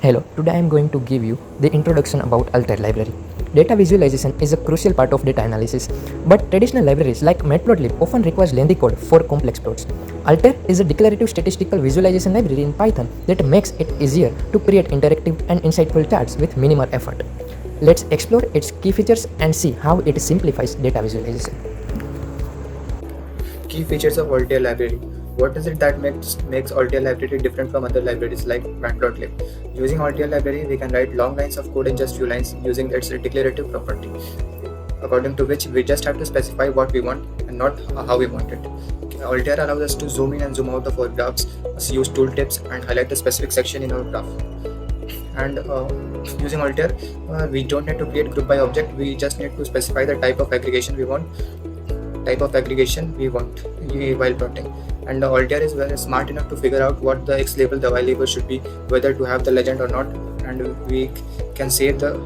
Hello, today I am going to give you the introduction about Altair library. Data visualization is a crucial part of data analysis, but traditional libraries like Matplotlib often requires lengthy code for complex plots. Altair is a declarative statistical visualization library in Python that makes it easier to create interactive and insightful charts with minimal effort. Let's explore its key features and see how it simplifies data visualization. Key features of Altair library. What is it that makes Altair library different from other libraries like Matplotlib? Using Altair library, we can write long lines of code in just few lines using its declarative property, according to which we just have to specify what we want and not how we want it. Altair allows us to zoom in and zoom out of our graphs, use tooltips, and highlight a specific section in our graph. And using Altair, we don't need to create group by object. We just need to specify the type of aggregation we want while plotting. And Altair is very smart enough to figure out what the X label, the Y label should be, whether to have the legend or not, and we can save the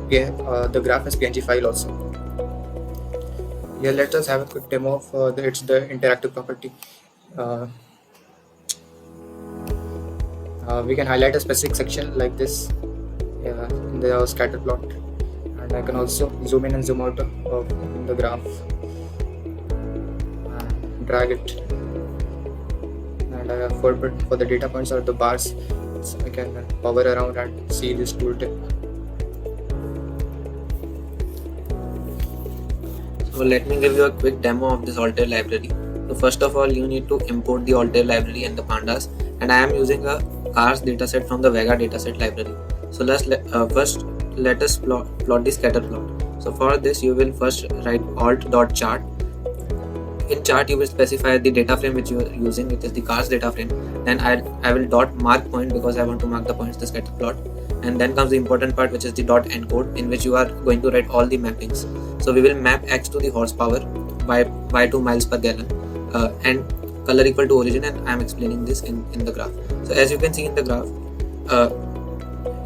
graph as PNG file also. Here, let us have a quick demo of the interactive property. We can highlight a specific section like this in the scatter plot, and I can also zoom in and zoom out in the graph and drag it. And for the data points or the bars, so I can hover around and see this tooltip. So let me give you a quick demo of this Altair library. So first of all, you need to import the Altair library and the pandas, and I am using a cars dataset from the Vega dataset library. So first let us plot the scatter plot. So for this, you will first write alt.chart. In chart, you will specify the data frame which you are using, which is the cars data frame. Then I will dot mark point because I want to mark the points, the scatter plot. And then comes the important part, which is the dot encode, in which you are going to write all the mappings. So we will map x to the horsepower, y to miles per gallon, and color equal to origin, and I am explaining this in the graph. So as you can see in the graph,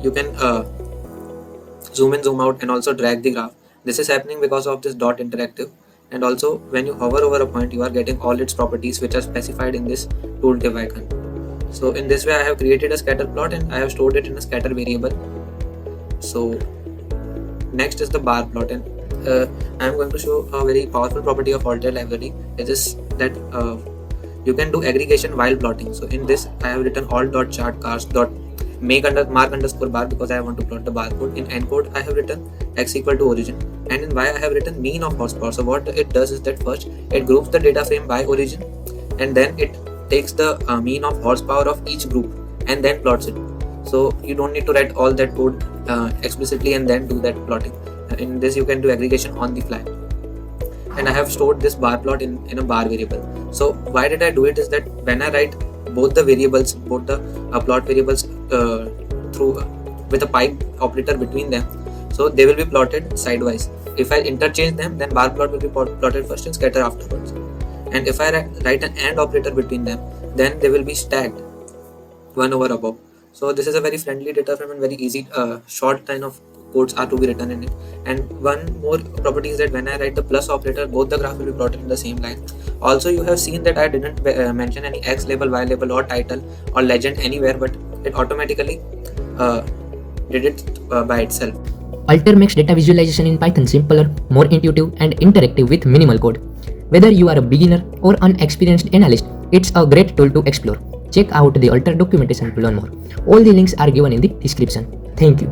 you can zoom in, zoom out, and also drag the graph. This is happening because of this dot interactive. And also, when you hover over a point, you are getting all its properties which are specified in this tooltip icon. So in this way, I have created a scatter plot and I have stored it in a scatter variable. So next is the bar plot, and I am going to show a very powerful property of Altair library. It is that you can do aggregation while plotting. So in this, I have written alt.chart cars.make_bar because I want to plot the barcode. In encode, I have written x equal to origin, and in y I have written mean of horsepower. So what it does is that first it groups the data frame by origin, and then it takes the mean of horsepower of each group and then plots it. So you don't need to write all that code explicitly and then do that plotting. In this, you can do aggregation on the fly. And I have stored this bar plot in a bar variable. So why did I do it is that when I write both the variables, both the plot variables with a pipe operator between them, so they will be plotted sidewise. If I interchange them, then bar plot will be plotted first and scatter afterwards. And if I write an AND operator between them, then they will be stacked one over above. So this is a very friendly data frame and very easy, short kind of codes are to be written in it. And one more property is that when I write the plus operator, both the graph will be plotted in the same line. Also, you have seen that I didn't mention any X label, Y label, or title or legend anywhere, but it automatically did it by itself. Altair makes data visualization in Python simpler, more intuitive, and interactive with minimal code. Whether you are a beginner or an experienced analyst, it's a great tool to explore. Check out the Altair documentation to learn more. All the links are given in the description. Thank you.